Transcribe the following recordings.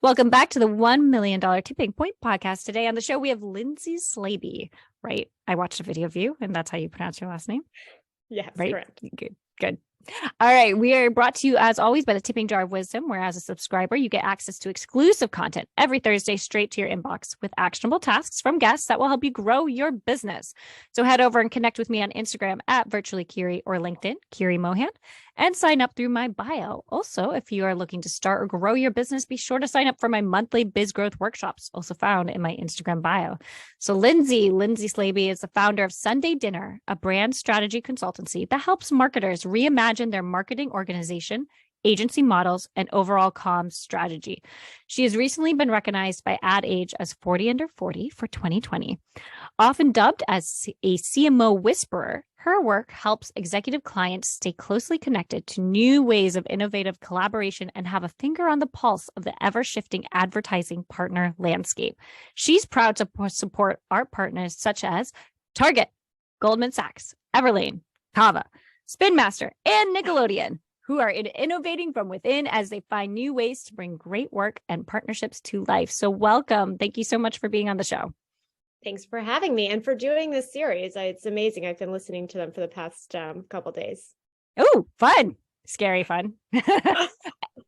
Welcome back to the $1 million Tipping Point podcast. Today on the show, we have Lindsey Slaby, right? I watched a video of you, and that's how you pronounce your last name, Yes, right? correct. Good. All right. We are brought to you, as always, by the Tipping Jar of Wisdom, where as a subscriber, you get access to exclusive content every Thursday straight to your inbox with actionable tasks from guests that will help you grow your business. So head over and connect with me on Instagram at Virtually Kiri or LinkedIn, Kiri Mohan, and sign up through my bio. Also, if you are looking to start or grow your business, be sure to sign up for my monthly biz growth workshops, also found in my Instagram bio. So Lindsey Slaby is the founder of Sunday Dinner, a brand strategy consultancy that helps marketers reimagine their marketing organization, agency models, and overall comms strategy. She has recently been recognized by Ad Age as 40 Under 40 for 2020. Often dubbed as a CMO whisperer, her work helps executive clients stay closely connected to new ways of innovative collaboration and have a finger on the pulse of the ever-shifting advertising partner landscape. She's proud to support our partners such as Target, Goldman Sachs, Everlane, CAVA, Spin Master, and Nickelodeon, who are innovating from within as they find new ways to bring great work and partnerships to life. So welcome. Thank you so much for being on the show. Thanks for having me and for doing this series. It's amazing. I've been listening to them for the past couple days. Oh, fun. Scary fun.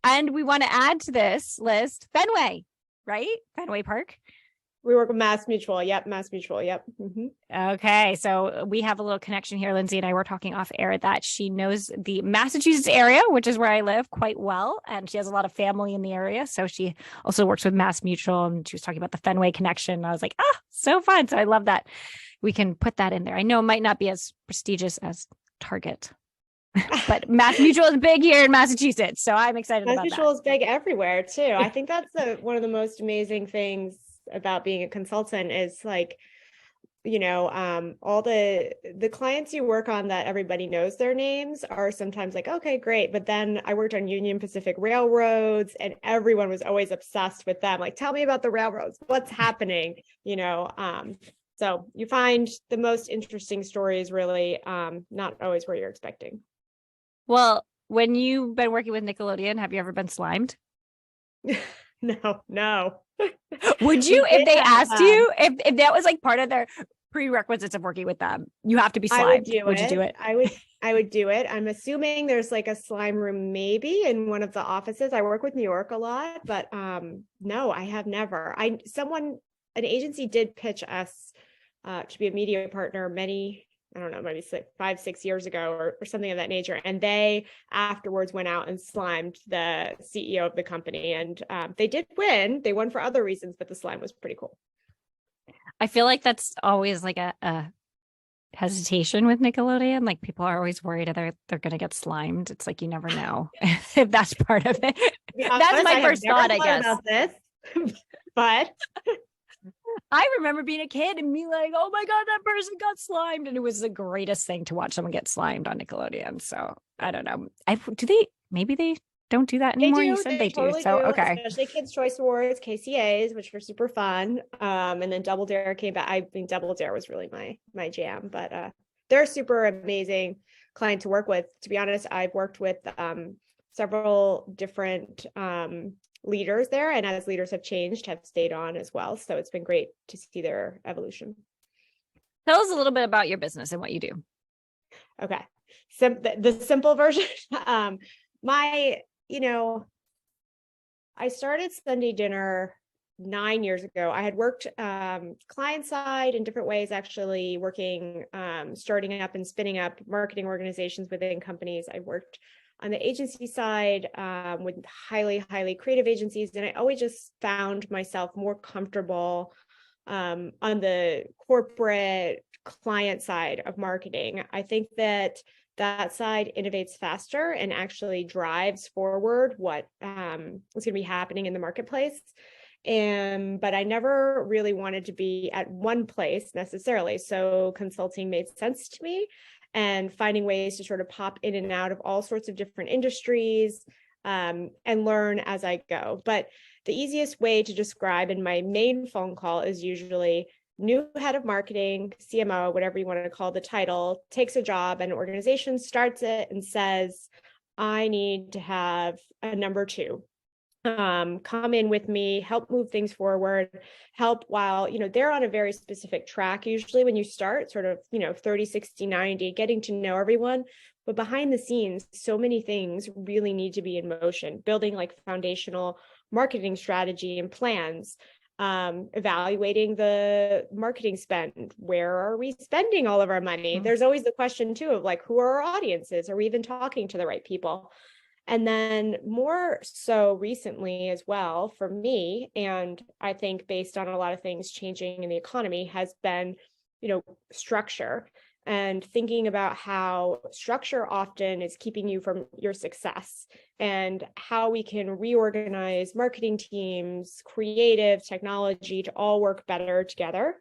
And we want to add to this list Fenway, right? Fenway Park. We work with Mass Mutual. Yep. Mass Mutual. Yep. Mm-hmm. Okay. So we have a little connection here. Lindsey and I were talking off air that she knows the Massachusetts area, which is where I live, quite well. And she has a lot of family in the area. So she also works with Mass Mutual. And she was talking about the Fenway connection. I was like, so fun. So I love that we can put that in there. I know it might not be as prestigious as Target, but Mass Mutual is big here in Massachusetts. So I'm excited about that. Mass Mutual is big everywhere too. I think that's one of the most amazing things about being a consultant is like, all the clients you work on that everybody knows their names are sometimes like, okay, great. But then I worked on Union Pacific Railroads and everyone was always obsessed with them. Like, tell me about the railroads, what's happening, so you find the most interesting stories really not always where you're expecting. Well, when you've been working with Nickelodeon, have you ever been slimed? No. Would you, if they asked you, if that was like part of their prerequisites of working with them, you have to be slimed. Would you do it? I would do it. I'm assuming there's like a slime room maybe in one of the offices. I work with New York a lot, but no, I have never. An agency did pitch us to be a media partner maybe 5-6 years ago or something of that nature. And they afterwards went out and slimed the CEO of the company. And they did win. They won for other reasons, but the slime was pretty cool. I feel like that's always like a hesitation with Nickelodeon. Like people are always worried they're going to get slimed. It's like, you never know if that's part of it. That's my first thought, I guess. About this, but I remember being a kid and being like, oh my God, that person got slimed. And it was the greatest thing to watch someone get slimed on Nickelodeon. So I don't know. Maybe they don't do that anymore? You said they totally do. So, okay. Especially Kids' Choice Awards, KCAs, which were super fun. And then Double Dare came back. I mean, Double Dare was really my jam, but they're super amazing client to work with. To be honest, I've worked with several different leaders there, and as leaders have changed, have stayed on as well. So it's been great to see their evolution. Tell us a little bit about your business and what you do. Okay. The simple version. I started Sunday Dinner 9 years ago. I had worked client side in different ways, actually working, starting up and spinning up marketing organizations within companies. I worked on the agency side with highly, highly creative agencies. And I always just found myself more comfortable on the corporate client side of marketing. I think that side innovates faster and actually drives forward what's going to be happening in the marketplace. But I never really wanted to be at one place necessarily. So consulting made sense to me, and finding ways to sort of pop in and out of all sorts of different industries and learn as I go. But the easiest way to describe in my main phone call is usually new head of marketing, CMO, whatever you want to call the title, takes a job, an organization starts it and says, I need to have a number two. come in with me, help move things forward, help while, they're on a very specific track. Usually when you start sort of, 30, 60, 90, getting to know everyone, but behind the scenes, so many things really need to be in motion, building like foundational marketing strategy and plans, evaluating the marketing spend. Where are we spending all of our money? There's always the question too of like, who are our audiences? Are we even talking to the right people? And then more so recently as well for me, and I think based on a lot of things changing in the economy, has been, structure, and thinking about how structure often is keeping you from your success, and how we can reorganize marketing teams, creative, technology to all work better together.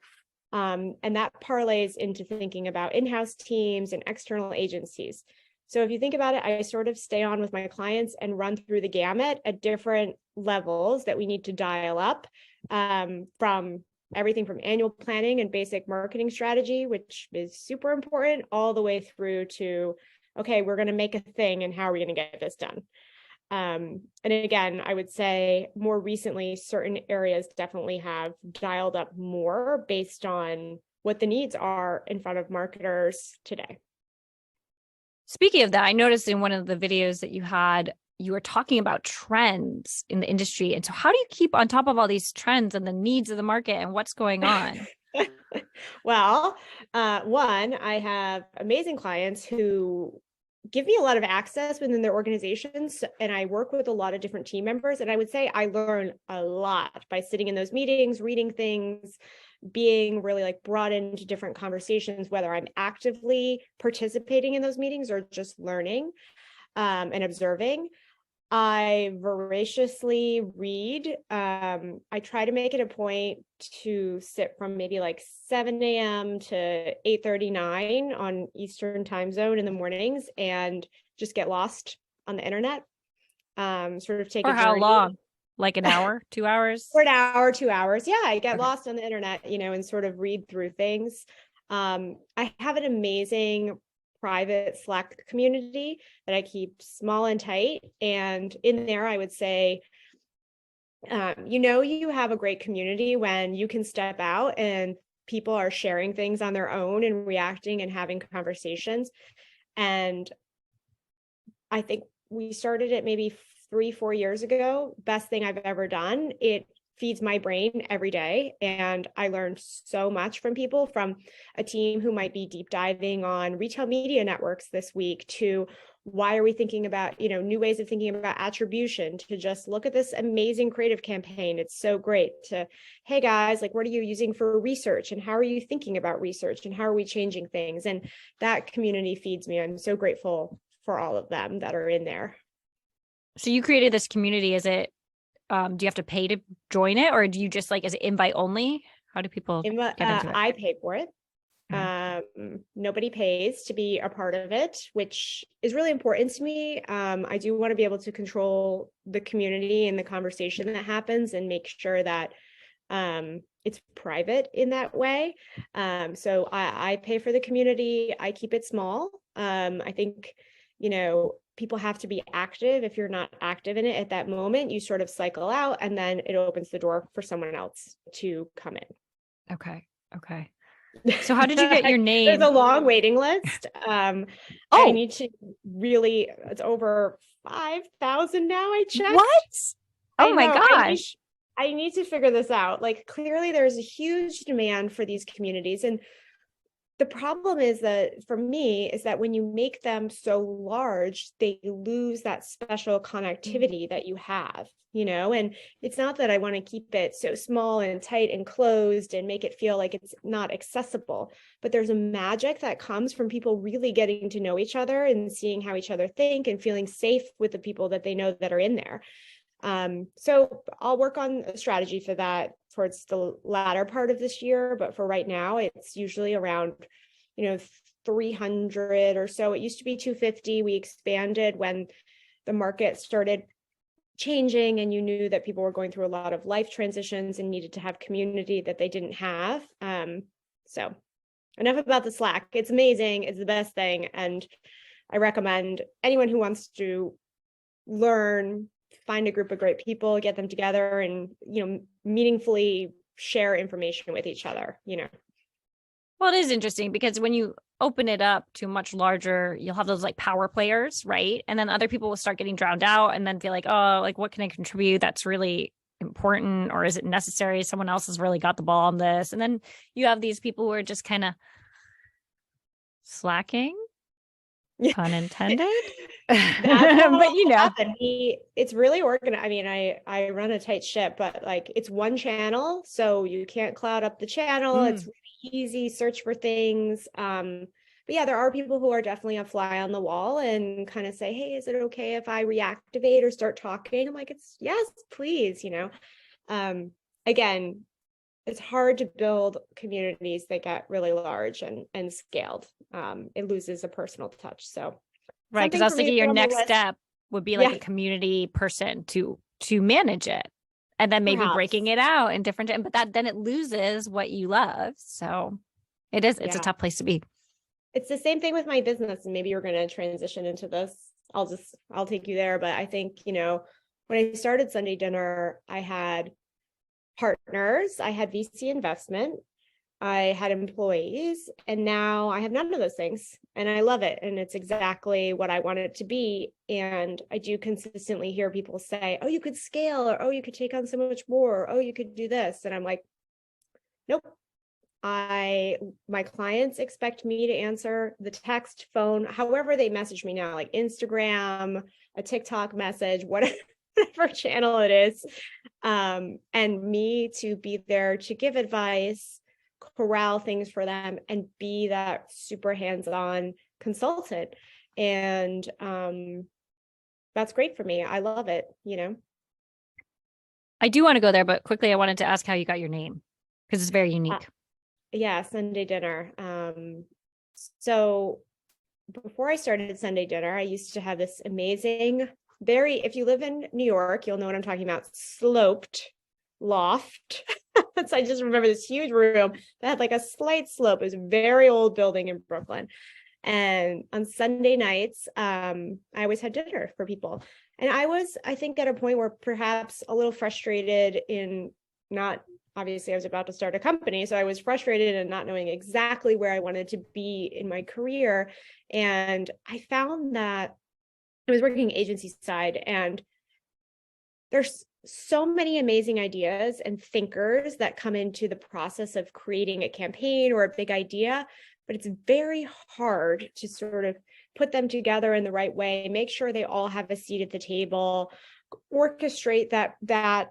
And that parlays into thinking about in-house teams and external agencies. So if you think about it, I sort of stay on with my clients and run through the gamut at different levels that we need to dial up, from everything from annual planning and basic marketing strategy, which is super important, all the way through to, okay, we're going to make a thing and how are we going to get this done? And again, I would say more recently, certain areas definitely have dialed up more based on what the needs are in front of marketers today. Speaking of that, I noticed in one of the videos that you were talking about trends in the industry. And so how do you keep on top of all these trends and the needs of the market and what's going on? Well, one, I have amazing clients who give me a lot of access within their organizations, and I work with a lot of different team members. And I would say I learn a lot by sitting in those meetings, reading things, being really like brought into different conversations, whether I'm actively participating in those meetings or just learning, and observing. I voraciously read. I try to make it a point to sit from maybe like 7 a.m. to 8:39 on Eastern time zone in the mornings and just get lost on the internet. Sort of take For a how journey. long? Like an hour, 2 hours? For an hour, 2 hours. Yeah, I get Okay. lost on the internet, and sort of read through things. I have an amazing private Slack community that I keep small and tight. And in there, I would say, you have a great community when you can step out and people are sharing things on their own and reacting and having conversations. And I think we started it maybe 3-4 years ago. Best thing I've ever done. It feeds my brain every day. And I learned so much from people, from a team who might be deep diving on retail media networks this week, to why are we thinking about, new ways of thinking about attribution, to just look at this amazing creative campaign. It's so great, to, hey guys, like, what are you using for research and how are you thinking about research and how are we changing things? And that community feeds me. I'm so grateful for all of them that are in there. So you created this community. Is it, do you have to pay to join it, or do you just like, is it invite only? How do people get into it? I pay for it. Nobody pays to be a part of it, which is really important to me. I do want to be able to control the community and the conversation that happens and make sure that it's private in that way. So I pay for the community. I keep it small. I think, people have to be active. If you're not active in it at that moment, you sort of cycle out and then it opens the door for someone else to come in. Okay. So how did you get your name? There's a long waiting list. I need to really, it's over 5,000 now. I checked. What? Oh my gosh. I need to figure this out. Like, clearly there's a huge demand for these communities. And the problem is that for me is that when you make them so large, they lose that special connectivity that you have, and it's not that I want to keep it so small and tight and closed and make it feel like it's not accessible, but there's a magic that comes from people really getting to know each other and seeing how each other think and feeling safe with the people that they know that are in there. So I'll work on a strategy for that towards the latter part of this year. But for right now, it's usually around, 300 or so. It used to be 250. We expanded when the market started changing and you knew that people were going through a lot of life transitions and needed to have community that they didn't have. So enough about the Slack. It's amazing. It's the best thing. And I recommend anyone who wants to learn, find a group of great people, get them together, and, meaningfully share information with each other, Well, it is interesting because when you open it up to much larger, you'll have those like power players, right? And then other people will start getting drowned out and then feel like, oh, like what can I contribute that's really important, or is it necessary? Someone else has really got the ball on this. And then you have these people who are just kind of slacking, pun intended. That's But what happened. It's really organized. I mean, I run a tight ship, but like it's one channel, so you can't cloud up the channel. It's really easy, search for things. But yeah, there are people who are definitely a fly on the wall and kind of say, hey, is it okay if I reactivate or start talking? I'm like, it's yes, please, Again, it's hard to build communities that get really large and scaled. It loses a personal touch. So right, because I was thinking your next step would be like a community person to manage it, and then maybe breaking it out in different, but then it loses what you love. So it's a tough place to be. It's the same thing with my business, and maybe you're going to transition into this. I'll take you there. But I think, when I started Sunday Dinner, I had partners, I had VC investment, I had employees, and now I have none of those things. And I love it. And it's exactly what I want it to be. And I do consistently hear people say, oh, you could scale, or, oh, you could take on so much more, or, oh, you could do this. And I'm like, nope. My clients expect me to answer the text, phone, however they message me now, like Instagram, a TikTok message, whatever channel it is. And me to be there to give advice, corral things for them, and be that super hands-on consultant. And that's great for me. I love it, I do want to go there, but quickly I wanted to ask how you got your name, because it's very unique. Yeah, Sunday Dinner. So before I started Sunday Dinner, I used to have this amazing, if you live in New York, you'll know what I'm talking about, sloped loft. So I just remember this huge room that had like a slight slope. It was a very old building in Brooklyn. And on Sunday nights, I always had dinner for people. And I think, at a point where perhaps a little frustrated in not, obviously I was about to start a company. So I was frustrated and not knowing exactly where I wanted to be in my career. And I found that I was working agency side, and there's so many amazing ideas and thinkers that come into the process of creating a campaign or a big idea, but it's very hard to sort of put them together in the right way, make sure they all have a seat at the table, orchestrate that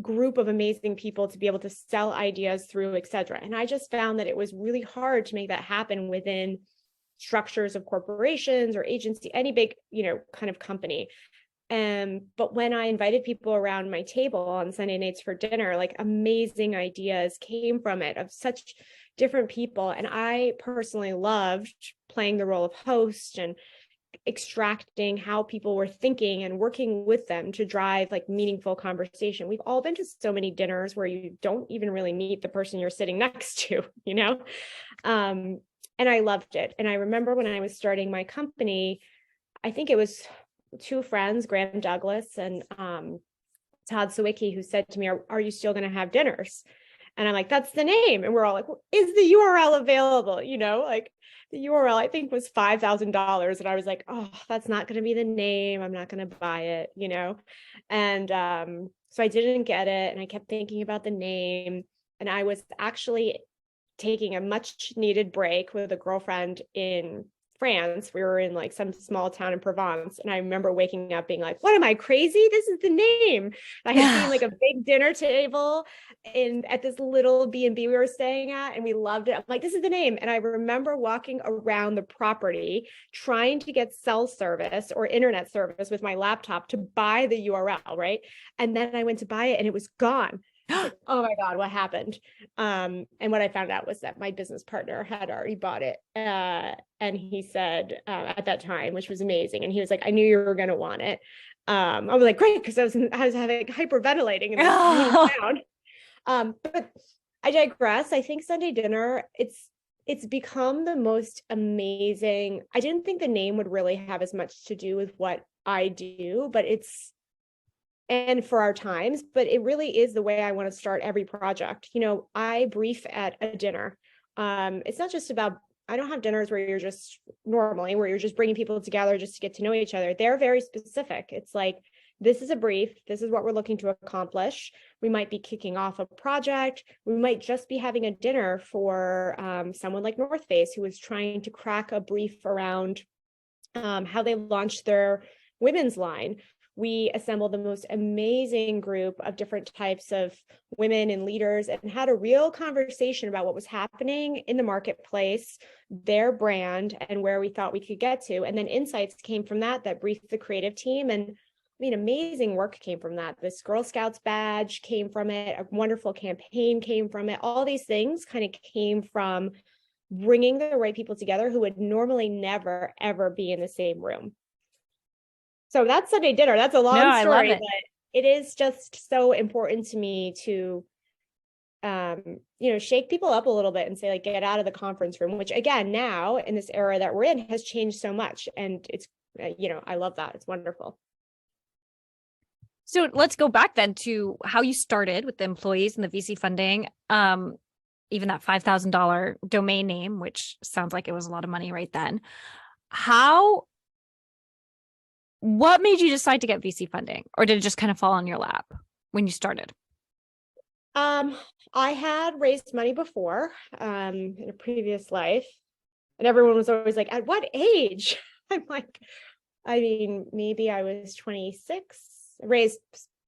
group of amazing people to be able to sell ideas through, et cetera. And I just found that it was really hard to make that happen within structures of corporations or agency, any big, kind of company. But when I invited people around my table on Sunday nights for dinner, like amazing ideas came from it, of such different people. And I personally loved playing the role of host and extracting how people were thinking and working with them to drive like meaningful conversation. We've all been to so many dinners where you don't even really meet the person you're sitting next to, and I loved it. And I remember when I was starting my company, I think it was two friends, Graham Douglas and Todd Sawicki, who said to me, are you still going to have dinners? And I'm like, that's the name. And we're all like, well, is the URL available? Like the URL, I think, was $5,000. And I was like, oh, that's not going to be the name. I'm not going to buy it, And so I didn't get it. And I kept thinking about the name. And I was actually taking a much needed break with a girlfriend in France. We were in like some small town in Provence. And I remember waking up being like, what am I, crazy? This is the name. I had seen like a big dinner table at this little B&B we were staying at, and we loved it. I'm like, this is the name. And I remember walking around the property trying to get cell service or internet service with my laptop to buy the URL, right? And then I went to buy it and it was gone. Like, oh my God, what happened? And what I found out was that my business partner had already bought it. And he said at that time, which was amazing. And he was like, I knew you were going to want it. I was like, great, because I was having hyperventilating in this town. But I digress. I think Sunday Dinner, it's become the most amazing. I didn't think the name would really have as much to do with what I do, but it's and for our times, but it really is the way I want to start every project. I brief at a dinner. It's not just about, I don't have dinners where you're just bringing people together just to get to know each other. They're very specific. It's like, this is a brief. This is what we're looking to accomplish. We might be kicking off a project. We might just be having a dinner for someone like North Face, who is trying to crack a brief around how they launched their women's line. We assembled the most amazing group of different types of women and leaders and had a real conversation about what was happening in the marketplace, their brand, and where we thought we could get to. And then insights came from that briefed the creative team. And amazing work came from that. This Girl Scouts badge came from it. A wonderful campaign came from it. All these things kind of came from bringing the right people together who would normally never, ever be in the same room. So that's Sunday dinner. That's a long story, but it is just so important to me to, shake people up a little bit and say, like, get out of the conference room, which again, now in this era that we're in has changed so much. And it's, I love that. It's wonderful. So let's go back then to how you started with the employees and the VC funding. Even that $5,000 domain name, which sounds like it was a lot of money right then. What made you decide to get VC funding, or did it just kind of fall on your lap when you started? I had raised money before, in a previous life, and everyone was always like, at what age? I'm like, maybe I was 26, raised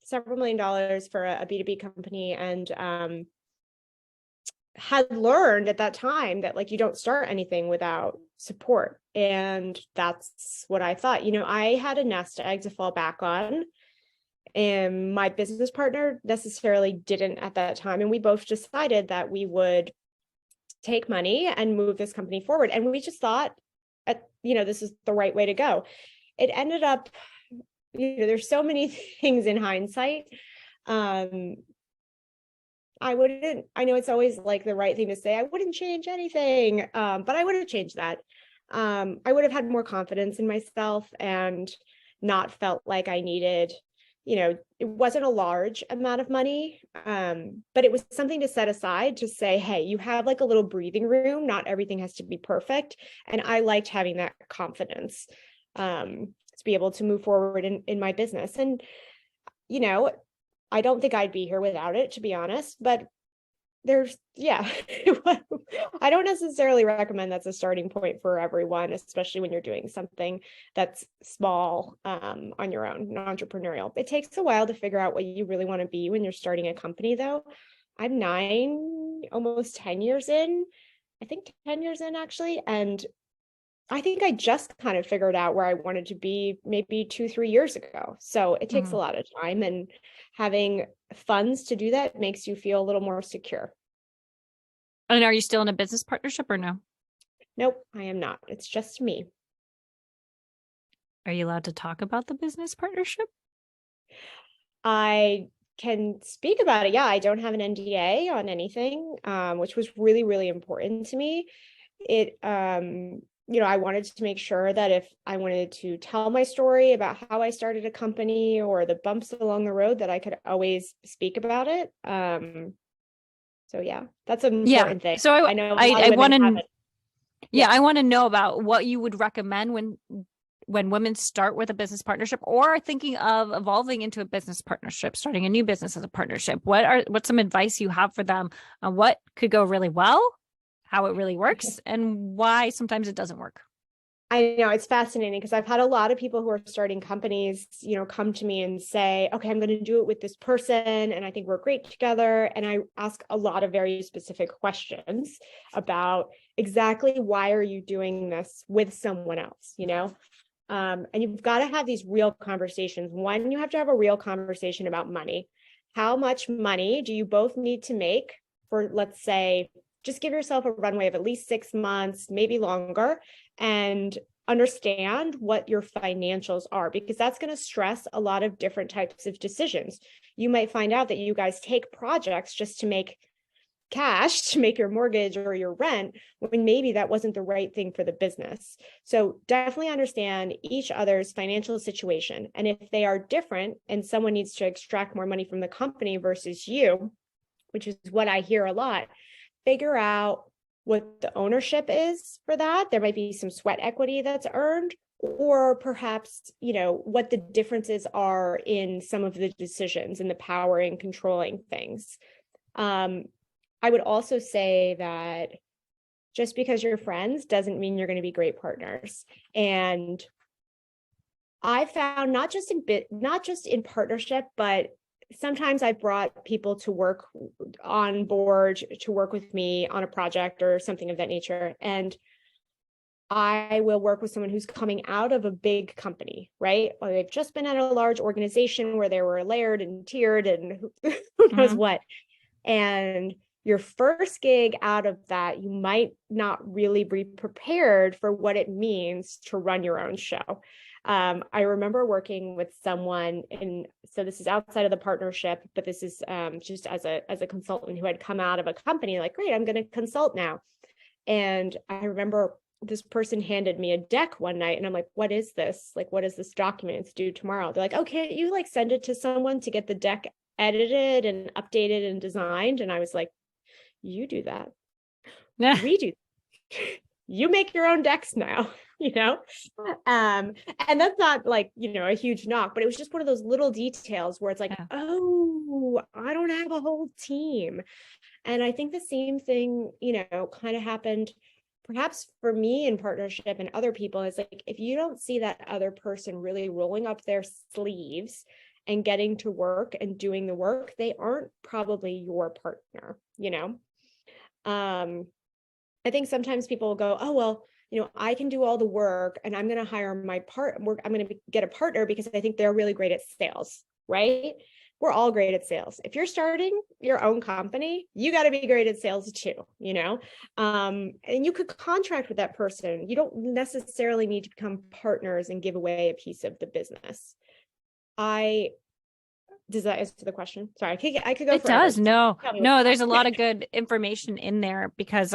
several $1 million for a B2B company, and had learned at that time that, like, you don't start anything without support. And that's what I thought. I had a nest egg to fall back on, and my business partner necessarily didn't at that time. And we both decided that we would take money and move this company forward. And we just thought, this is the right way to go. It ended up, there's so many things in hindsight. I know it's always like the right thing to say, I wouldn't change anything, but I would have changed that. I would have had more confidence in myself and not felt like I needed, it wasn't a large amount of money, but it was something to set aside to say, hey, you have like a little breathing room. Not everything has to be perfect. And I liked having that confidence to be able to move forward in my business. And, I don't think I'd be here without it, to be honest, but I don't necessarily recommend that's a starting point for everyone, especially when you're doing something that's small, on your own, non-entrepreneurial. It takes a while to figure out what you really want to be when you're starting a company, though. I'm almost 10 years in, I think 10 years in actually. And I think I just kind of figured out where I wanted to be maybe 2-3 years ago. So it takes a lot of time, and having funds to do that makes you feel a little more secure. And are you still in a business partnership or no? Nope, I am not. It's just me. Are you allowed to talk about the business partnership? I can speak about it. Yeah, I don't have an NDA on anything, which was really, really important to me. I wanted to make sure that if I wanted to tell my story about how I started a company or the bumps along the road, that I could always speak about it. So yeah, that's an important thing. So I know I want to, I want to know about what you would recommend when women start with a business partnership or are thinking of evolving into a business partnership, starting a new business as a partnership. What's some advice you have for them on what could go really well, how it really works, and why sometimes it doesn't work? I know, it's fascinating because I've had a lot of people who are starting companies, come to me and say, okay, I'm going to do it with this person, and I think we're great together. And I ask a lot of very specific questions about exactly why are you doing this with someone else, and you've got to have these real conversations. One, you have to have a real conversation about money. How much money do you both need to make for, let's say, just give yourself a runway of at least 6 months, maybe longer, and understand what your financials are, because that's going to stress a lot of different types of decisions. You might find out that you guys take projects just to make cash to make your mortgage or your rent, when maybe that wasn't the right thing for the business. So definitely understand each other's financial situation. And if they are different and someone needs to extract more money from the company versus you, which is what I hear a lot, figure out what the ownership is for that. There might be some sweat equity that's earned, or perhaps, what the differences are in some of the decisions and the power in controlling things. I would also say that just because you're friends doesn't mean you're going to be great partners. And I found not just in partnership, but sometimes I've brought people to work on board to work with me on a project or something of that nature. And I will work with someone who's coming out of a big company, right? Or they've just been at a large organization where they were layered and tiered and who knows what. And your first gig out of that, you might not really be prepared for what it means to run your own show. I remember working with someone, and so this is outside of the partnership, but this is just as a consultant who had come out of a company, like, great, I'm going to consult now. And I remember this person handed me a deck one night, and I'm like, what is this? Like, what is this document? It's due tomorrow. They're like, oh, can't you like send it to someone to get the deck edited and updated and designed? And I was like, you do that. We do. You make your own decks now, and that's not like, a huge knock, but it was just one of those little details where it's like, oh, I don't have a whole team. And I think the same thing, kind of happened perhaps for me in partnership and other people. Is like, if you don't see that other person really rolling up their sleeves and getting to work and doing the work, they aren't probably your partner, I think sometimes people will go, oh, well, I can do all the work and I'm going to hire I'm going to get a partner because I think they're really great at sales, right? We're all great at sales. If you're starting your own company, you got to be great at sales too, and you could contract with that person. You don't necessarily need to become partners and give away a piece of the business. Does that answer the question? Sorry, I could go. It forever. does. No, there's a lot of good information in there because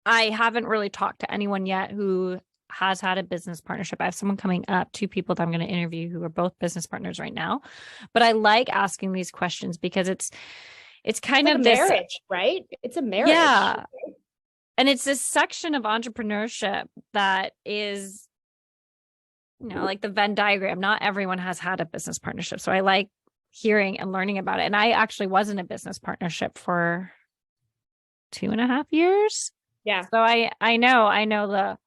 I haven't really talked to anyone yet who has had a business partnership. I have someone coming up, 2 people that I'm going to interview who are both business partners right now. But I like asking these questions because it's kind of this marriage, right? It's a marriage. Yeah. And it's this section of entrepreneurship that is, like the Venn diagram. Not everyone has had a business partnership. So I like hearing and learning about it. And I actually was in a business partnership for 2.5 years. Yeah. So I know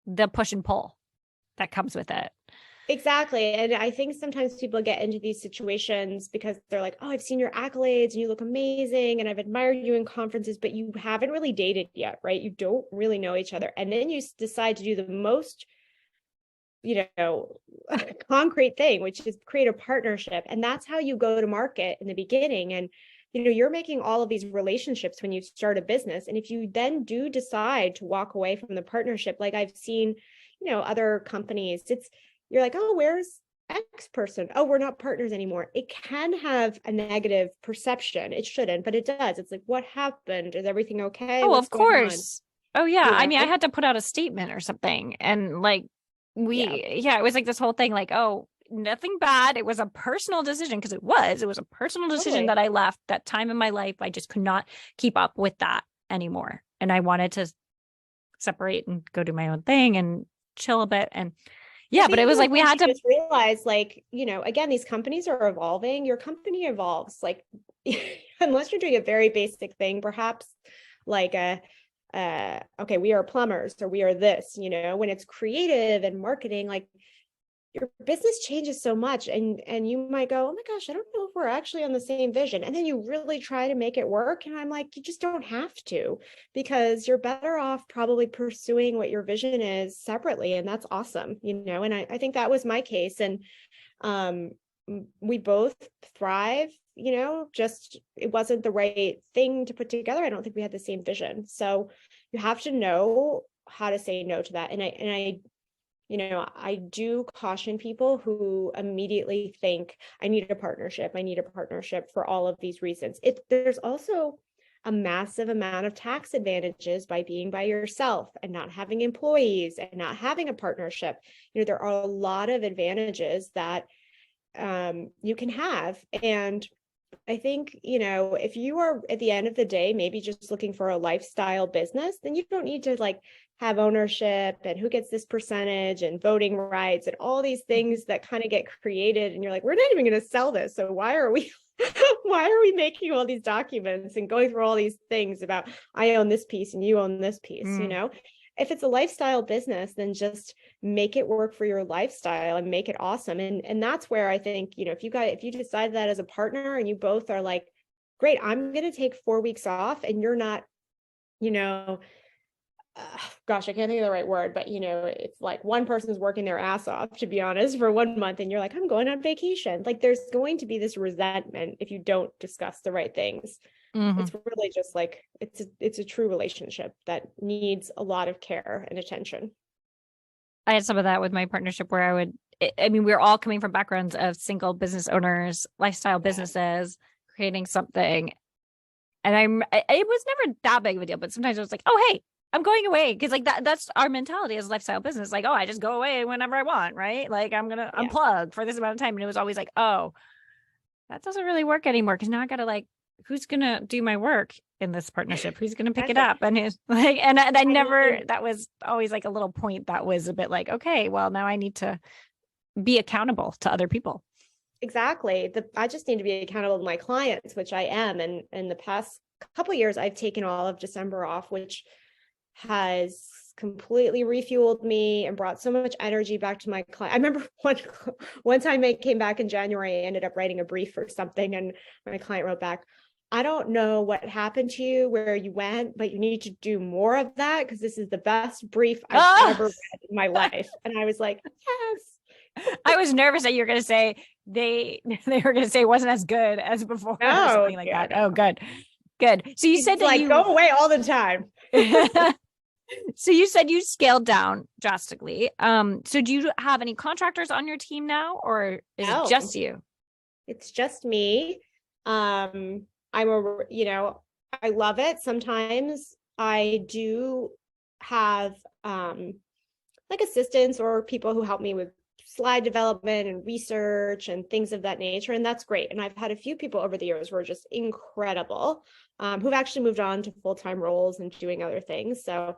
the push and pull that comes with it. Exactly. And I think sometimes people get into these situations because they're like, oh, I've seen your accolades and you look amazing and I've admired you in conferences, but you haven't really dated yet, right? You don't really know each other. And then you decide to do the most, concrete thing, which is create a partnership. And that's how you go to market in the beginning. And you're making all of these relationships when you start a business. And if you then do decide to walk away from the partnership, like I've seen, other companies, you're like, oh, where's X person? Oh, we're not partners anymore. It can have a negative perception. It shouldn't, but it does. It's like, what happened? Is everything okay? Oh, of course. Oh, yeah. I mean, I had to put out a statement or something. And like, it was like this whole thing, like, oh, nothing bad. It was a personal decision because it was a personal decision that I left that time in my life. I just could not keep up with that anymore. And I wanted to separate and go do my own thing and chill a bit. And but it was like, we had to just realize, like, again, these companies are evolving. Your company evolves, like, unless you're doing a very basic thing, perhaps like okay, we are plumbers or we are this, when it's creative and marketing, like your business changes so much and you might go, oh my gosh, I don't know if we're actually on the same vision. And then you really try to make it work. And I'm like, you just don't have to, because you're better off probably pursuing what your vision is separately. And that's awesome. And I think that was my case. And we both thrive, just it wasn't the right thing to put together. I don't think we had the same vision. So you have to know how to say no to that. And I I do caution people who immediately think I need a partnership. I need a partnership for all of these reasons. There's also a massive amount of tax advantages by being by yourself and not having employees and not having a partnership. There are a lot of advantages that you can have. And I think, if you are at the end of the day, maybe just looking for a lifestyle business, then you don't need to have ownership and who gets this percentage and voting rights and all these things that kind of get created. And you're like, we're not even going to sell this. So why are we making all these documents and going through all these things about I own this piece and you own this piece, If it's a lifestyle business, then just make it work for your lifestyle and make it awesome. And that's where I think, if you decide that as a partner and you both are like, great, I'm going to take 4 weeks off, and you're not, gosh, I can't think of the right word, but it's like one person's working their ass off, to be honest, for 1 month, and you're like, I'm going on vacation. Like, there's going to be this resentment if you don't discuss the right things. It's really just like, it's a true relationship that needs a lot of care and attention. I had some of that with my partnership where we're all coming from backgrounds of single business owners, lifestyle businesses, creating something. And it was never that big of a deal, but sometimes I was like, oh, hey, I'm going away. Cause that's our mentality as a lifestyle business. Like, oh, I just go away whenever I want. Right. Like, I'm going to unplug for this amount of time. And it was always like, oh, that doesn't really work anymore. Cause now I got to who's going to do my work in this partnership? Who's going to pick it up? And who's and I never, that was always like a little point that was a bit like, okay, well, now I need to be accountable to other people. Exactly. I just need to be accountable to my clients, which I am. And in the past couple of years, I've taken all of December off, which has completely refueled me and brought so much energy back to my client. I remember one time I came back in January, I ended up writing a brief for something, and my client wrote back, I don't know what happened to you, where you went, but you need to do more of that because this is the best brief I've ever read in my life. And I was like, yes. I was nervous that you were going to say they were going to say it wasn't as good as before or something like that. No. Oh, good. So you said that go away all the time. So you said you scaled down drastically. So do you have any contractors on your team now, or is it just you? It's just me. I love it. Sometimes I do have assistants or people who help me with slide development and research and things of that nature. And that's great. And I've had a few people over the years who are just incredible, who've actually moved on to full-time roles and doing other things. So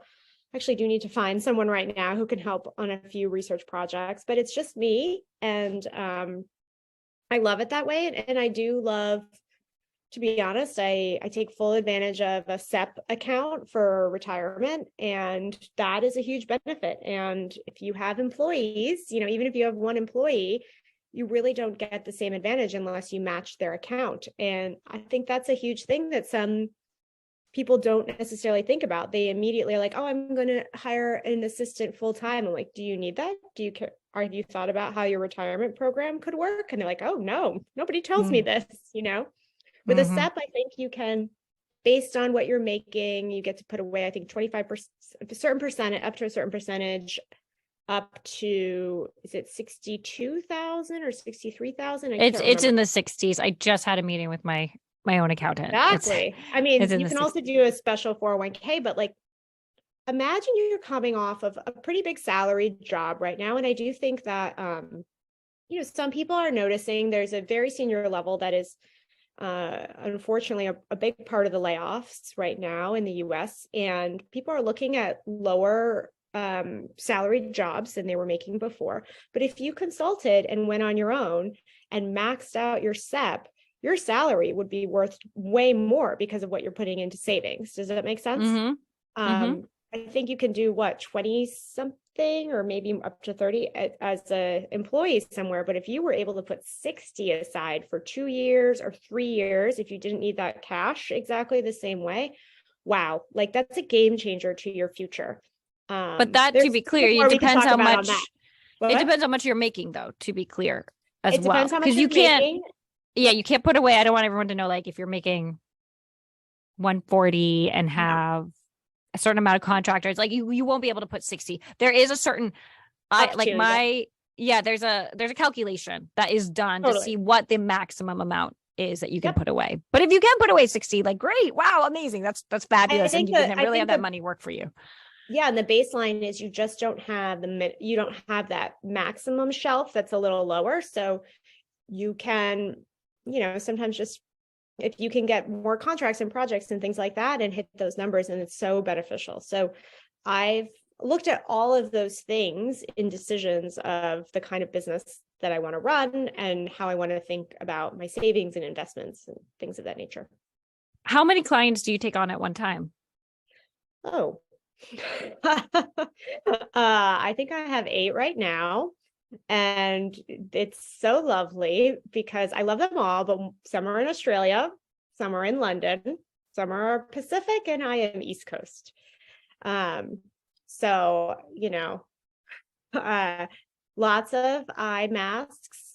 I actually do need to find someone right now who can help on a few research projects, but it's just me. And I love it that way. And I do love, to be honest, I take full advantage of a SEP account for retirement, and that is a huge benefit. And if you have employees, even if you have one employee, you really don't get the same advantage unless you match their account. And I think that's a huge thing that some people don't necessarily think about. They immediately are like, oh, I'm going to hire an assistant full time. I'm like, do you need that? Do you care? Have you thought about how your retirement program could work? And they're like, oh, no, nobody tells me this, With a SEP, I think you can, based on what you're making, you get to put away, I think 25%, a certain percentage, up to a certain percentage, up to, is it 62,000 or 63,000? It's in the 60s. I just had a meeting with my own accountant. Exactly. You can also do a special 401k, but imagine you're coming off of a pretty big salaried job right now. And I do think that, some people are noticing there's a very senior level that is, unfortunately, a big part of the layoffs right now in the US, and people are looking at lower salaried jobs than they were making before. But if you consulted and went on your own and maxed out your SEP, your salary would be worth way more because of what you're putting into savings. Does that make sense? I think you can do 20 something or maybe up to 30 as a employee somewhere. But if you were able to put 60 aside for 2 years or 3 years, if you didn't need that cash exactly the same way, wow, that's a game changer to your future. But that, to be clear, it depends how much. It depends how much you're making, though, to be clear, as well. Depends how much you're making. Yeah, you can't put away. I don't want everyone to know, if you're making 140 and have a certain amount of contractors, you won't be able to put 60. There is a certain opportunity. There's a calculation that is done to see what the maximum amount is that you can put away. But if you can put away 60, like, great, wow, amazing. That's fabulous. And you can really have that money work for you. Yeah. And the baseline is you just don't have that maximum shelf that's a little lower. So you can, sometimes just, if you can get more contracts and projects and things like that and hit those numbers, and it's so beneficial. So I've looked at all of those things in decisions of the kind of business that I want to run and how I want to think about my savings and investments and things of that nature. How many clients do you take on at one time? Oh, I think I have 8 right now. And it's so lovely because I love them all, but some are in Australia, some are in London, some are Pacific, and I am East Coast. So, lots of eye masks,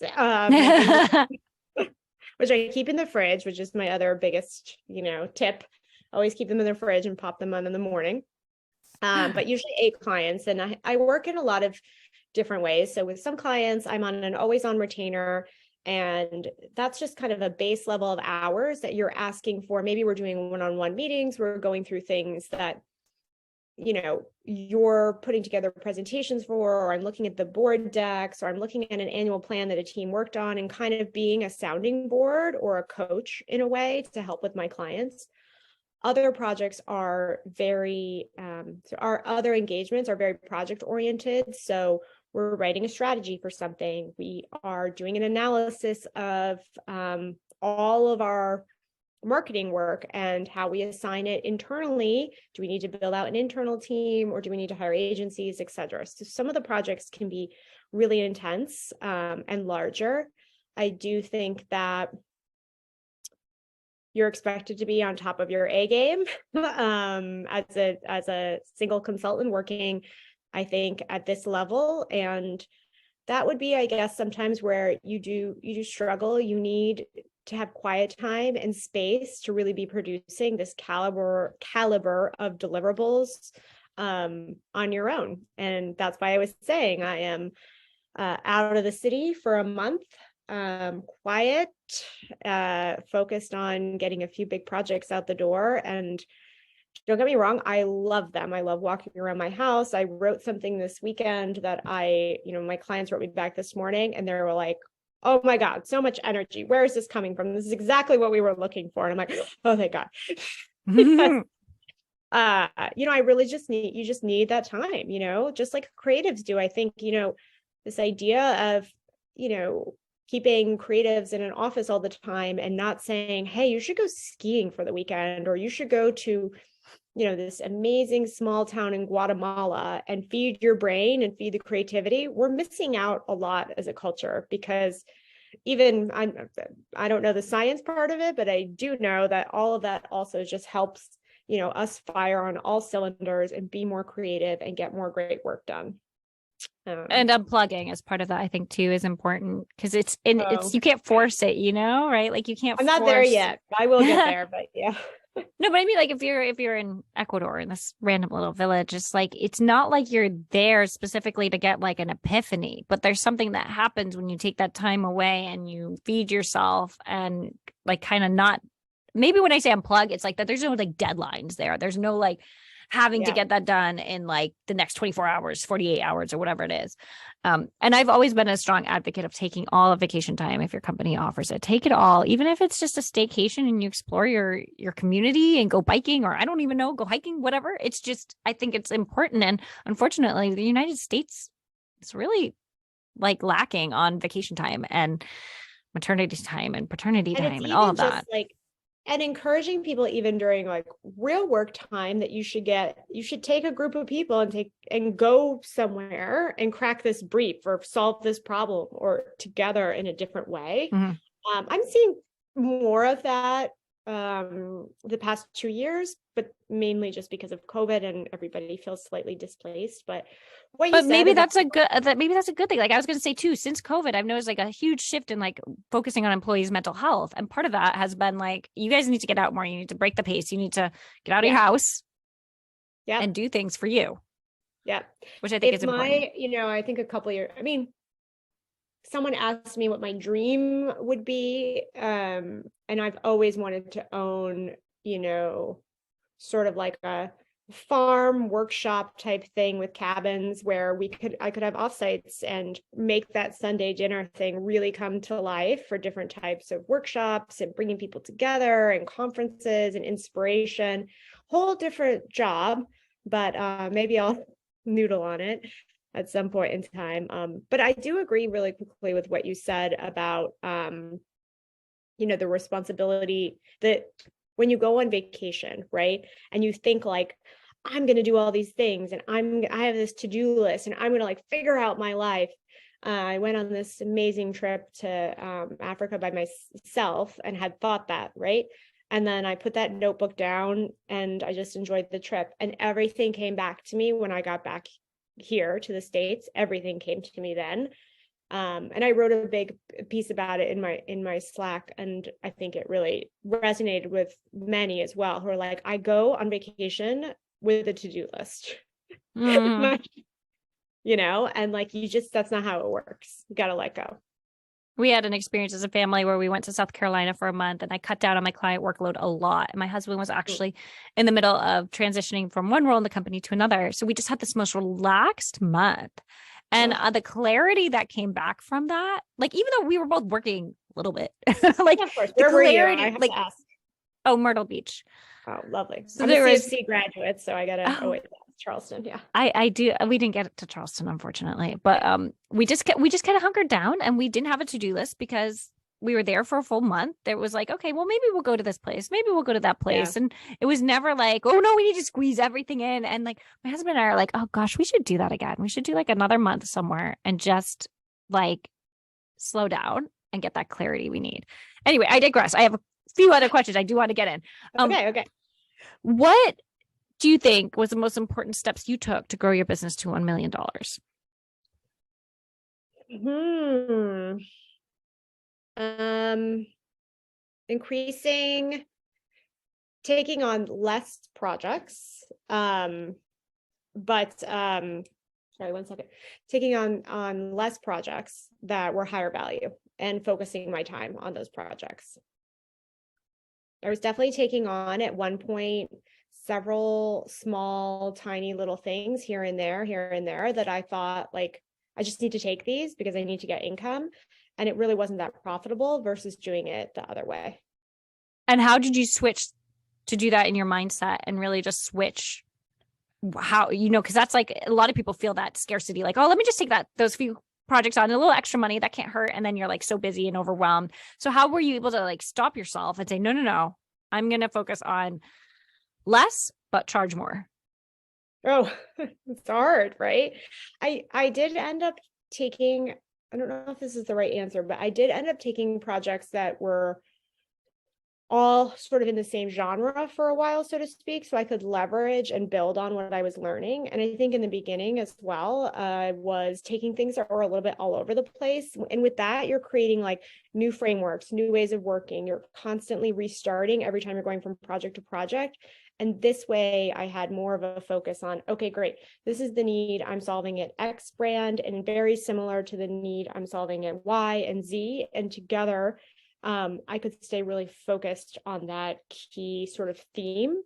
which I keep in the fridge, which is my other biggest, tip. Always keep them in the fridge and pop them on in the morning. But usually 8 clients, and I work in a lot of different ways. So with some clients, I'm on an always on retainer, and that's just kind of a base level of hours that you're asking for. Maybe we're doing one-on-one meetings. We're going through things that, you're putting together presentations for, or I'm looking at the board decks, or I'm looking at an annual plan that a team worked on, and kind of being a sounding board or a coach in a way to help with my clients. Other projects are our other engagements are very project oriented. So we're writing a strategy for something. We are doing an analysis of all of our marketing work and how we assign it internally. Do we need to build out an internal team, or do we need to hire agencies, et cetera? So some of the projects can be really intense and larger. I do think that you're expected to be on top of your A game as a single consultant working, I think, at this level. And that would be, I guess, sometimes where you do struggle. You need to have quiet time and space to really be producing this caliber of deliverables on your own. And that's why I was saying I am out of the city for a month, quiet, focused on getting a few big projects out the door. And don't get me wrong, I love them. I love walking around my house. I wrote something this weekend that my clients wrote me back this morning, and they were like, oh my God, so much energy. Where is this coming from? This is exactly what we were looking for. And I'm like, oh, thank God. Because, I really just need that time, just like creatives do. I think, this idea of, keeping creatives in an office all the time and not saying, hey, you should go skiing for the weekend, or you should go to, this amazing small town in Guatemala and feed your brain and feed the creativity. We're missing out a lot as a culture, because even I don't know the science part of it, but I do know that all of that also just helps, us fire on all cylinders and be more creative and get more great work done. And unplugging as part of that, I think, too, is important, because it's you can't force it, right? Like, you can't. I'm not there yet. I will get there, but yeah. No, but I mean, like, if you're in Ecuador, in this random little village, it's like, it's not like you're there specifically to get like an epiphany, but there's something that happens when you take that time away and you feed yourself and like kind of not. Maybe when I say unplug, it's like that there's no like deadlines there. There's no like having to get that done in like the next 24 hours, 48 hours, or whatever it is. And I've always been a strong advocate of taking all of vacation time. If your company offers it, take it all, even if it's just a staycation and you explore your community and go biking, or I don't even know, go hiking, whatever. It's just, I think it's important. And unfortunately, the United States is really like lacking on vacation time and maternity time and paternity time and all of that. And encouraging people, even during like real work time, that you should take a group of people and go somewhere and crack this brief or solve this problem or together in a different way. Mm-hmm. I'm seeing more of that the past 2 years, but mainly just because of COVID and everybody feels slightly displaced. But maybe that's a good thing. Like I was going to say too, since COVID, I've noticed like a huge shift in like focusing on employees' mental health. And part of that has been like, you guys need to get out more. You need to break the pace. You need to get out of your house and do things for you. Yeah. which I think is important. I think a couple of years, someone asked me what my dream would be. And I've always wanted to own, sort of like a farm workshop type thing with cabins where I could have offsites and make that Sunday dinner thing really come to life for different types of workshops and bringing people together and conferences and inspiration. Whole different job, but maybe I'll noodle on it at some point in time. But I do agree really quickly with what you said about the responsibility that when you go on vacation, right? And you think like, I'm going to do all these things and I have this to-do list and I'm going to like figure out my life. I went on this amazing trip to Africa by myself and had thought that, right? And then I put that notebook down and I just enjoyed the trip, and everything came back to me when I got back here to the States. Everything came to me then. And I wrote a big piece about it in my Slack, and I think it really resonated with many as well, who are like, I go on vacation with a to-do list. And like that's not how it works. You got to let go. We had an experience as a family where we went to South Carolina for a month, and I cut down on my client workload a lot. And my husband was actually in the middle of transitioning from one role in the company to another. So we just had this most relaxed month. And the clarity that came back from that, like, even though we were both working a little bit, like, of course. The Where clarity, were you? I have to ask. Oh, Myrtle Beach. Oh, lovely. So I'm a CFC graduate, so I gotta, Charleston. Yeah. I do. We didn't get to Charleston, unfortunately, but we just kind of hunkered down, and we didn't have a to-do list because we were there for a full month. There was like, okay, well, maybe we'll go to this place. Maybe we'll go to that place. Yeah. And it was never like, oh no, we need to squeeze everything in. And like my husband and I are like, oh gosh, we should do that again. We should do like another month somewhere and just like slow down and get that clarity we need. Anyway, I digress. I have a few other questions I do want to get in. Okay. What do you think was the most important steps you took to grow your business to $1 million? Taking on less projects, sorry, 1 second. Taking on less projects that were higher value and focusing my time on those projects. I was definitely taking on at one point several small, tiny little things here and there that I thought like, I just need to take these because I need to get income. And it really wasn't that profitable versus doing it the other way. And how did you switch to do that in your mindset and really just switch how, because that's like a lot of people feel that scarcity, like, oh, let me just take those few projects on, a little extra money that can't hurt. And then you're like so busy and overwhelmed. So how were you able to like stop yourself and say, no, I'm going to focus on less, but charge more? Oh, it's hard, right? I did end up taking, I don't know if this is the right answer, but I did end up taking projects that were all sort of in the same genre for a while, so to speak, so I could leverage and build on what I was learning. And I think in the beginning as well, I was taking things that were a little bit all over the place. And with that, you're creating like new frameworks, new ways of working. You're constantly restarting every time you're going from project to project. And this way I had more of a focus on, okay, great. This is the need I'm solving at X brand and very similar to the need I'm solving at Y and Z. And together, I could stay really focused on that key sort of theme.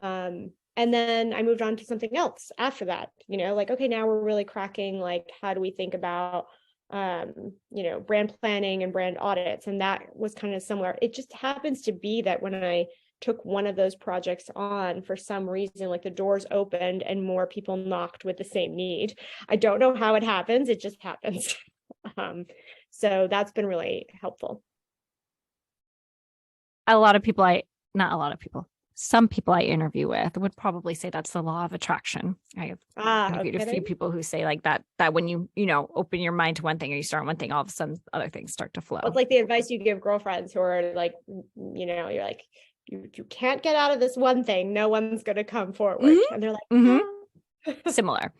And then I moved on to something else after that, like, okay, now we're really cracking, like, how do we think about, brand planning and brand audits? And that was kind of similar. It just happens to be that when I took one of those projects on, for some reason, like the doors opened and more people knocked with the same need. I don't know how it happens. It just happens. So that's been really helpful. Some people I interview with would probably say that's the law of attraction. I have interviewed a few people who say like that when you open your mind to one thing or you start one thing, all of a sudden other things start to flow. It's like the advice you give girlfriends who are like, you're like, you can't get out of this one thing. No one's going to come forward. Mm-hmm. And they're like, mm-hmm. Similar.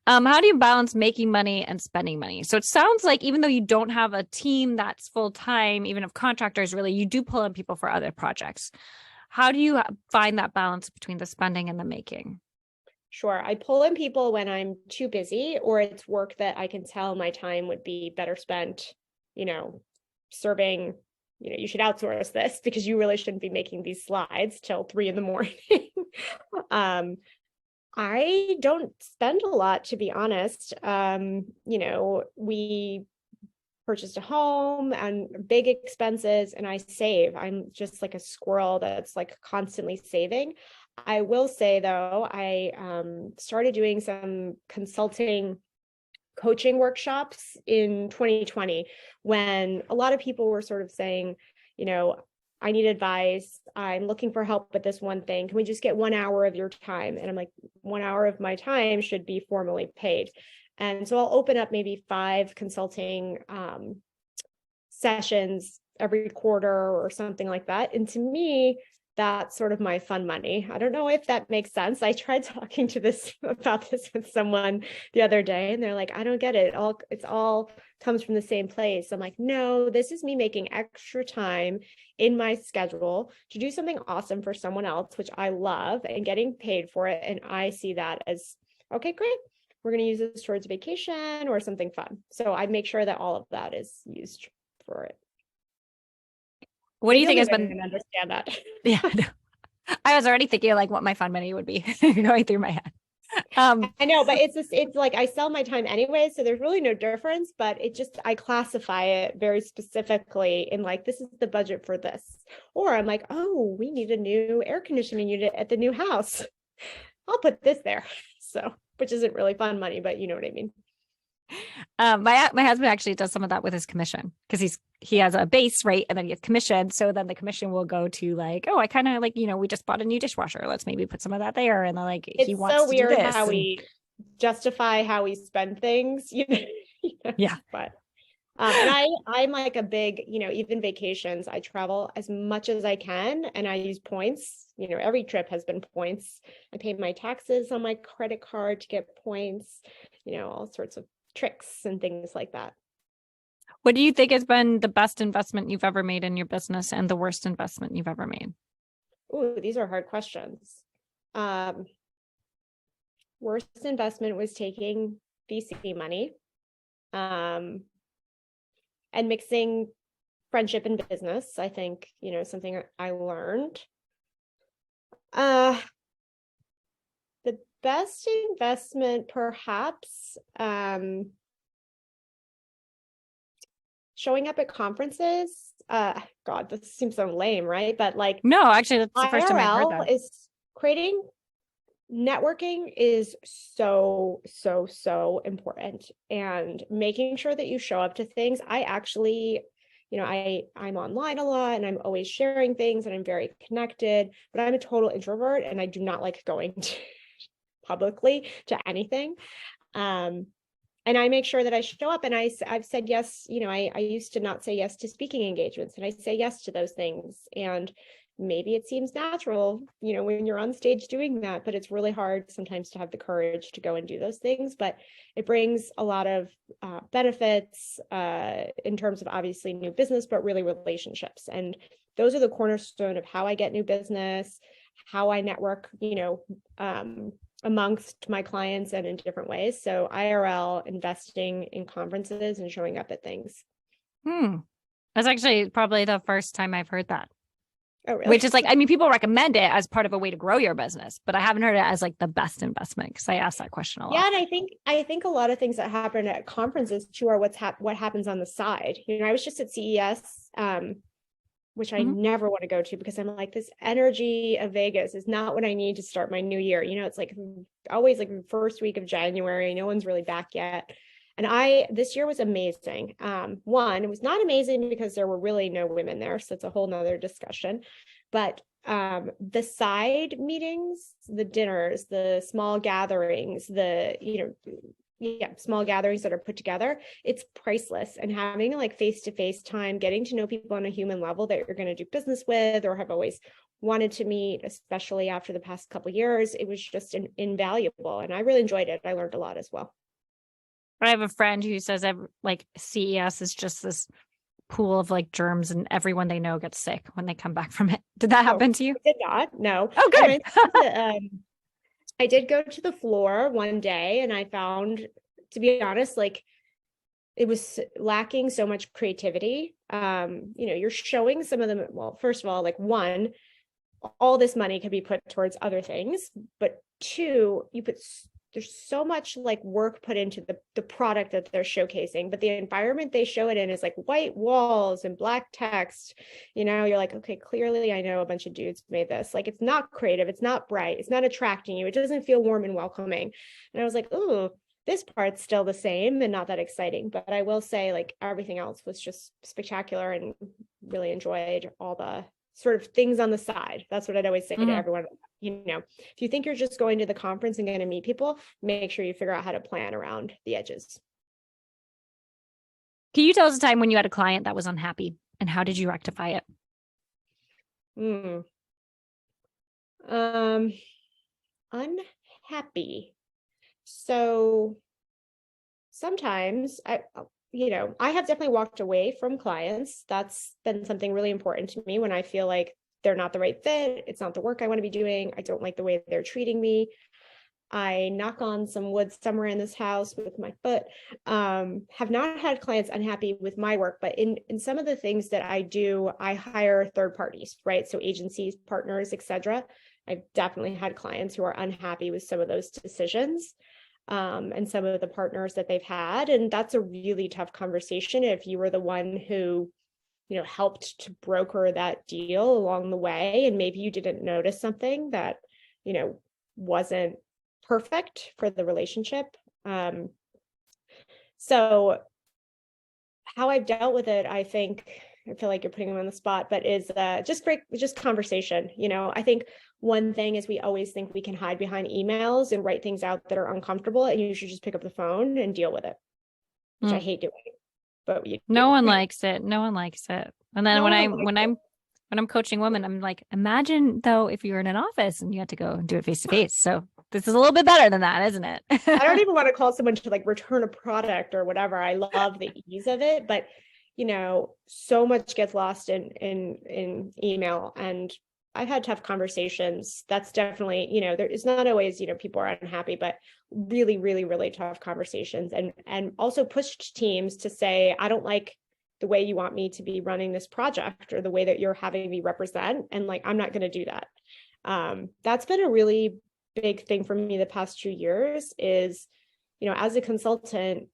How do you balance making money and spending money? So it sounds like even though you don't have a team that's full-time, even if contractors, really, you do pull in people for other projects. How do you find that balance between the spending and the making? Sure. I pull in people when I'm too busy or it's work that I can tell my time would be better spent, serving, you should outsource this because you really shouldn't be making these slides till 3 a.m. I don't spend a lot, to be honest. We purchased a home and big expenses, and I save. I'm just like a squirrel that's like constantly saving. I will say though, I started doing some consulting coaching workshops in 2020 when a lot of people were sort of saying, I need advice. I'm looking for help with this one thing. Can we just get 1 hour of your time? And I'm like, 1 hour of my time should be formally paid. And so I'll open up maybe 5 consulting sessions every quarter or something like that. And to me, that's sort of my fun money. I don't know if that makes sense. I tried talking about this with someone the other day, and they're like, I don't get it. It's all comes from the same place. I'm like, no, this is me making extra time in my schedule to do something awesome for someone else, which I love, and getting paid for it. And I see that as, okay, great. We're going to use this towards vacation or something fun. So I make sure that all of that is used for it. What do you think has been understand that? Yeah, I was already thinking like what my fun money would be going through my head. I know, but it's like I sell my time anyway, so there's really no difference, but I classify it very specifically in like, this is the budget for this. Or I'm like, oh, we need a new air conditioning unit at the new house. I'll put this there. So, which isn't really fun money, but you know what I mean. My husband actually does some of that with his commission because he has a base rate and then he has commission. So then the commission will go to like, oh, I kind of like, we just bought a new dishwasher. Let's maybe put some of that there. And then like, he wants so weird to do this. How we justify how we spend things, Yeah. But and I'm like a big, even vacations, I travel as much as I can and I use points. Every trip has been points. I pay my taxes on my credit card to get points, all sorts of tricks and things like that. What do you think has been the best investment you've ever made in your business and the worst investment you've ever made? Ooh, these are hard questions. Worst investment was taking VC money, and mixing friendship and business. I think, something I learned. The best investment, perhaps, showing up at conferences. God, this seems so lame, right? But like, no, actually, that's the first time I've heard that. Is creating networking is so important, and making sure that you show up to things. I actually, I'm online a lot and I'm always sharing things and I'm very connected, but I'm a total introvert and I do not like going publicly to anything. And I make sure that I show up, and I've said yes. I used to not say yes to speaking engagements, and I say yes to those things. And maybe it seems natural, when you're on stage doing that, but it's really hard sometimes to have the courage to go and do those things. But it brings a lot of benefits in terms of obviously new business, but really relationships. And those are the cornerstone of how I get new business, how I network, amongst my clients and in different ways. So IRL, investing in conferences and showing up at things. That's actually probably the first time I've heard that. Oh, really? Which is like, people recommend it as part of a way to grow your business, but I haven't heard it as like the best investment because I ask that question a lot. Yeah, and I think a lot of things that happen at conferences too are what happens on the side. I was just at CES, which I never want to go to because I'm like, this energy of Vegas is not what I need to start my new year. It's like always like the first week of January, no one's really back yet. And this year was amazing. One, it was not amazing because there were really no women there. So it's a whole nother discussion. But the side meetings, the dinners, the small gatherings, small gatherings that are put together, it's priceless. And having like face-to-face time, getting to know people on a human level that you're going to do business with or have always wanted to meet, especially after the past couple of years, it was just invaluable. And I really enjoyed it. I learned a lot as well. I have a friend who says like CES is just this pool of like germs and everyone they know gets sick when they come back from it. Did that happen to you? It did not. No. Oh, good. I did go to the floor one day and I found, to be honest, like it was lacking so much creativity. You're showing some of them. Well, first of all, like one, all this money could be put towards other things, but two, there's so much like work put into the product that they're showcasing, but the environment they show it in is like white walls and black text. You're like, okay, clearly I know a bunch of dudes made this. Like, it's not creative, it's not bright, it's not attracting you, it doesn't feel warm and welcoming. And I was like, oh, this part's still the same and not that exciting. But I will say, like, everything else was just spectacular, and really enjoyed all the sort of things on the side. That's what I'd always say to everyone. If you think you're just going to the conference and going to meet people, make sure you figure out how to plan around the edges. Can you tell us a time when you had a client that was unhappy, and how did you rectify it? Unhappy. So sometimes I have definitely walked away from clients. That's been something really important to me when I feel like they're not the right fit. It's not the work I want to be doing. I don't like the way they're treating me. I knock on some wood somewhere in this house with my foot. Have not had clients unhappy with my work, but in some of the things that I do, I hire third parties, right? So agencies, partners, etc. I've definitely had clients who are unhappy with some of those decisions, and some of the partners that they've had. And that's a really tough conversation if you were the one who, helped to broker that deal along the way. And maybe you didn't notice something that, wasn't perfect for the relationship. So how I've dealt with it, I feel like you're putting them on the spot, but is just conversation. I think one thing is we always think we can hide behind emails and write things out that are uncomfortable, and you should just pick up the phone and deal with it, which I hate doing. But no one likes it. No one likes it. And then when I'm coaching women, I'm like, imagine though if you were in an office and you had to go and do it face to face. So this is a little bit better than that, isn't it? I don't even want to call someone to like return a product or whatever. I love the ease of it, but so much gets lost in email, and I've had tough conversations. That's definitely, it's not always, people are unhappy, but really, really, really tough conversations, and also pushed teams to say, I don't like the way you want me to be running this project or the way that you're having me represent. And like, I'm not going to do that. That's been a really big thing for me the past 2 years is, as a consultant,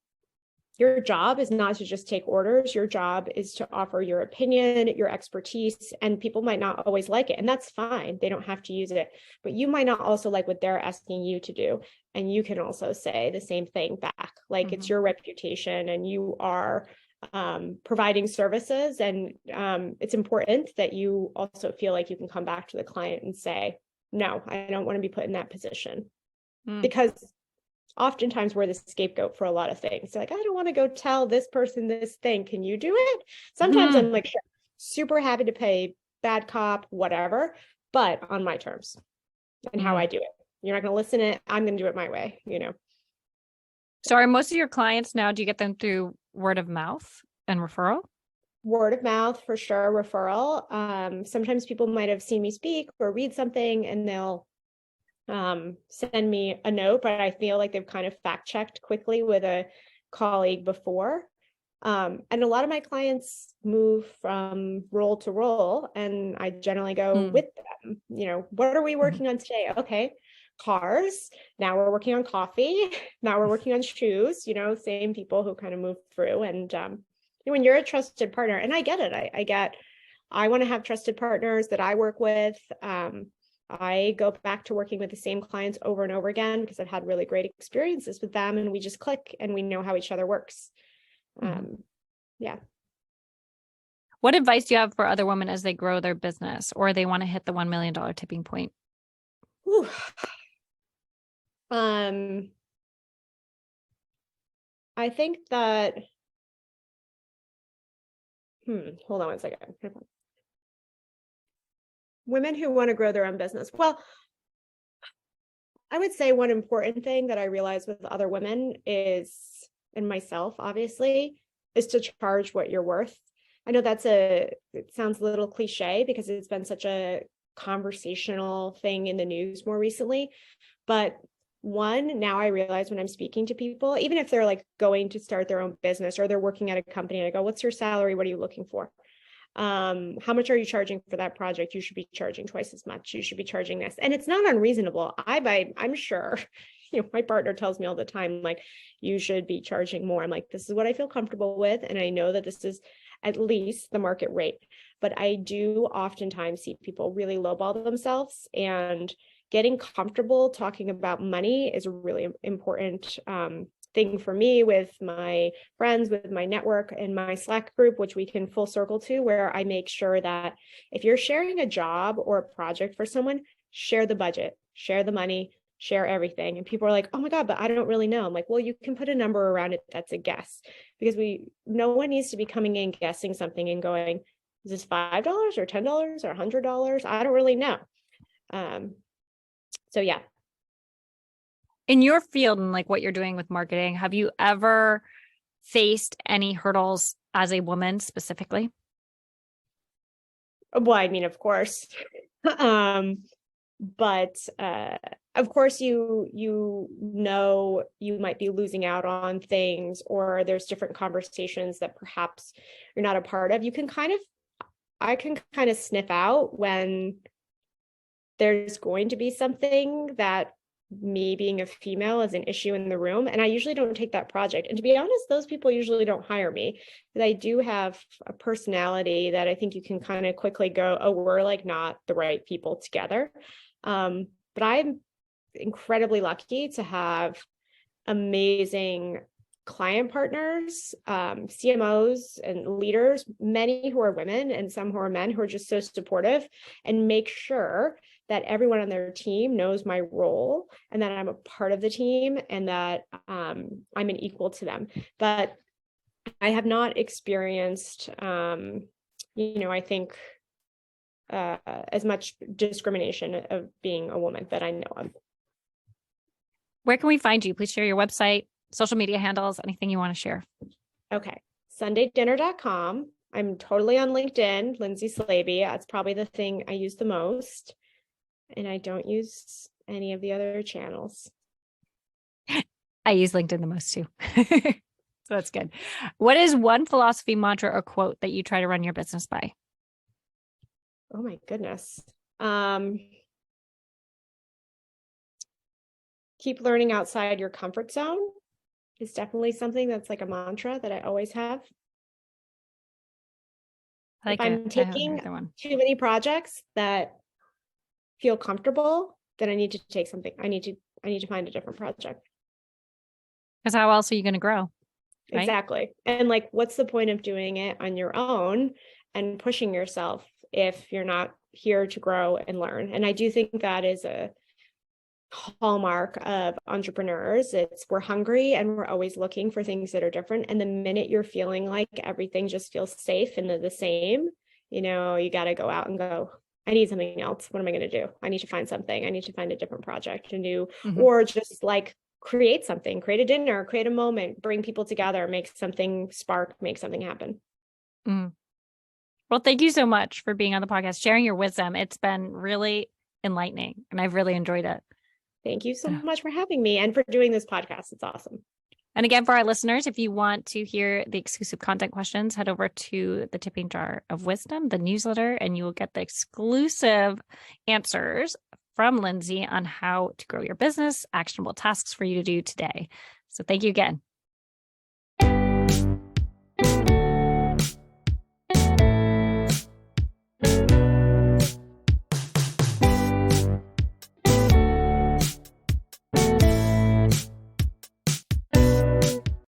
your job is not to just take orders. Your job is to offer your opinion, your expertise, and people might not always like it. And that's fine. They don't have to use it, but you might not also like what they're asking you to do. And you can also say the same thing back. Like, it's your reputation and you are providing services. And it's important that you also feel like you can come back to the client and say, no, I don't want to be put in that position. Because oftentimes we're the scapegoat for a lot of things. So like, I don't want to go tell this person this thing. Can you do it? Sometimes I'm like, sure, super happy to pay, bad cop, whatever, but on my terms and how I do it. You're not going to listen to it. I'm going to do it my way, So are most of your clients now, do you get them through word of mouth and referral? Word of mouth for sure, referral. Sometimes people might have seen me speak or read something and they'll send me a note, but I feel like they've kind of fact checked quickly with a colleague before. And a lot of my clients move from role to role, and I generally go with them. What are we working on today? Okay, cars. Now we're working on coffee. Now we're working on shoes. Same people who kind of move through. And when you're a trusted partner, and I get it, I want to have trusted partners that I work with. I go back to working with the same clients over and over again because I've had really great experiences with them, and we just click and we know how each other works. Yeah. What advice do you have for other women as they grow their business or they want to hit the $1 million tipping point? I think that, hold on one second. Women who want to grow their own business. Well, I would say one important thing that I realize with other women is, and myself, obviously, is to charge what you're worth. I know it sounds a little cliche because it's been such a conversational thing in the news more recently, But one, now I realize when I'm speaking to people, even if they're like going to start their own business or they're working at a company, and I go, what's your salary? What are you looking for? How much are you charging for that project? You should be charging twice as much. You should be charging this. And it's not unreasonable. I'm sure, my partner tells me all the time, like, you should be charging more. I'm like, this is what I feel comfortable with. And I know that this is at least the market rate. But I do oftentimes see people really lowball themselves, and getting comfortable talking about money is a really important thing for me with my friends, with my network and my Slack group, which we can full circle to, where I make sure that if you're sharing a job or a project for someone, share the budget, share the money, share everything. And people are like, oh my God, but I don't really know. I'm like, well, you can put a number around it that's a guess, because no one needs to be coming in guessing something and going, is this $5 or $10 or $100? I don't really know. So yeah. In your field and like what you're doing with marketing, have you ever faced any hurdles as a woman specifically? Well, I mean, of course. But of course you know you might be losing out on things, or there's different conversations that perhaps you're not a part of. I can kind of sniff out when there's going to be something that me being a female is an issue in the room, and I usually don't take that project. And to be honest, those people usually don't hire me, because I do have a personality that I think you can kind of quickly go, oh, we're like not the right people together. But I'm incredibly lucky to have amazing client partners, CMOs and leaders, many who are women and some who are men, who are just so supportive and make sure that everyone on their team knows my role and that I'm a part of the team and that I'm an equal to them. But I have not experienced, I think as much discrimination of being a woman that I know of. Where can we find you? Please share your website, social media handles, anything you want to share. Okay. sundaydinner.com. I'm totally on LinkedIn, Lindsey Slaby. That's probably the thing I use the most. And I don't use any of the other channels. I use LinkedIn the most too. So that's good. What is one philosophy, mantra, or quote that you try to run your business by? Oh my goodness. Keep learning outside your comfort zone is definitely something that's like a mantra that I always have. If I'm taking too many projects that feel comfortable, then I need to take something. I need to find a different project. Because how else are you going to grow? Right? Exactly. And like, what's the point of doing it on your own and pushing yourself if you're not here to grow and learn? And I do think that is a hallmark of entrepreneurs. We're hungry and we're always looking for things that are different. And the minute you're feeling like everything just feels safe and the same, you got to go out and go, I need something else. What am I going to do? I need to find something. I need to find a different project to do, or just like create something, create a dinner, create a moment, bring people together, make something spark, make something happen. Well, thank you so much for being on the podcast, sharing your wisdom. It's been really enlightening and I've really enjoyed it. Thank you so much for having me and for doing this podcast. It's awesome. And again, for our listeners, if you want to hear the exclusive content questions, head over to the Tipping Jar of Wisdom, the newsletter, and you will get the exclusive answers from Lindsey on how to grow your business, actionable tasks for you to do today. So thank you again.